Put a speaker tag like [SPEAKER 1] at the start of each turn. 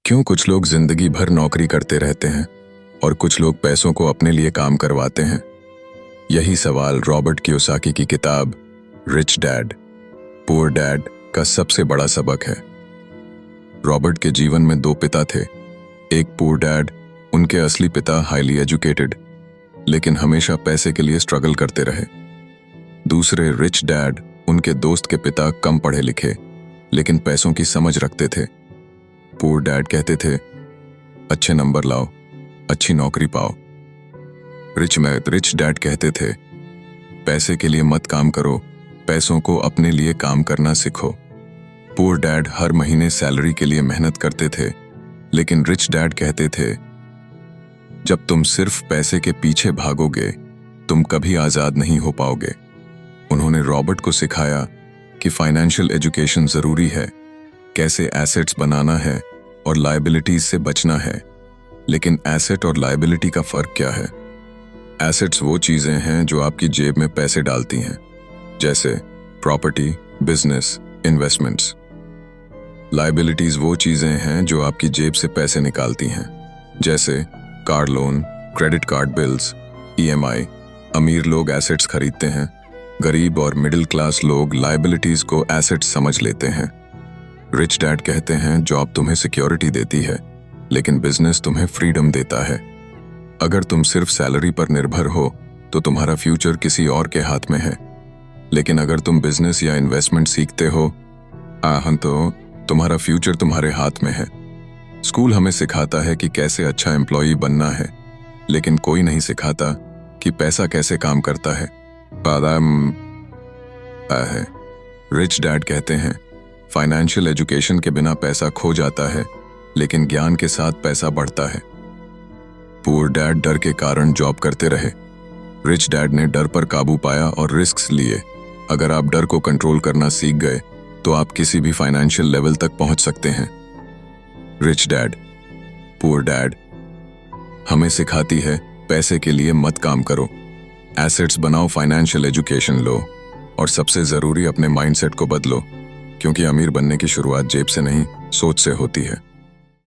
[SPEAKER 1] क्यों कुछ लोग जिंदगी भर नौकरी करते रहते हैं और कुछ लोग पैसों को अपने लिए काम करवाते हैं? यही सवाल रॉबर्ट कियोसाकी की किताब रिच डैड पुअर डैड का सबसे बड़ा सबक है। रॉबर्ट के जीवन में दो पिता थे। एक पुअर डैड, उनके असली पिता हाईली एजुकेटेड लेकिन हमेशा पैसे के लिए स्ट्रगल करते रहे। दूसरे रिच डैड, उनके दोस्त के पिता कम पढ़े लिखे लेकिन पैसों की समझ रखते थे। पुअर डैड कहते थे, अच्छे नंबर लाओ, अच्छी नौकरी पाओ। रिच डैड कहते थे, पैसे के लिए मत काम करो, पैसों को अपने लिए काम करना सीखो। पुअर डैड हर महीने सैलरी के लिए मेहनत करते थे लेकिन रिच डैड कहते थे, जब तुम सिर्फ पैसे के पीछे भागोगे तुम कभी आजाद नहीं हो पाओगे। उन्होंने रॉबर्ट को सिखाया कि फाइनेंशियल एजुकेशन जरूरी है, कैसे एसेट्स बनाना है और लायबिलिटीज से बचना है। लेकिन एसेट और लायबिलिटी का फर्क क्या है? एसेट्स वो चीजें हैं जो आपकी जेब में पैसे डालती हैं, जैसे प्रॉपर्टी, बिजनेस, इन्वेस्टमेंट्स। लायबिलिटीज वो चीजें हैं जो आपकी जेब से पैसे निकालती हैं, जैसे car loan, credit card bills, EMI। अमीर लोग एसेट्स खरीदते हैं, गरीब और मिडिल क्लास लोग लायबिलिटीज को एसेट्स समझ लेते हैं। रिच डैड कहते हैं, जॉब तुम्हें सिक्योरिटी देती है लेकिन बिजनेस तुम्हें फ्रीडम देता है। अगर तुम सिर्फ सैलरी पर निर्भर हो तो तुम्हारा फ्यूचर किसी और के हाथ में है, लेकिन अगर तुम बिजनेस या इन्वेस्टमेंट सीखते हो तो तुम्हारा फ्यूचर तुम्हारे हाथ में है। स्कूल हमें सिखाता है कि कैसे अच्छा एम्प्लॉई बनना है, लेकिन कोई नहीं सिखाता कि पैसा कैसे काम करता है। रिच डैड कहते हैं, फाइनेंशियल एजुकेशन के बिना पैसा खो जाता है लेकिन ज्ञान के साथ पैसा बढ़ता है। पुअर डैड डर के कारण जॉब करते रहे, रिच डैड ने डर पर काबू पाया और रिस्क्स लिए। अगर आप डर को कंट्रोल करना सीख गए तो आप किसी भी फाइनेंशियल लेवल तक पहुंच सकते हैं। रिच डैड पुअर डैड हमें सिखाती है, पैसे के लिए मत काम करो, एसेट्स बनाओ, फाइनेंशियल एजुकेशन लो और सबसे जरूरी अपने माइंडसेट को बदलो, क्योंकि अमीर बनने की शुरुआत जेब से नहीं सोच से होती है।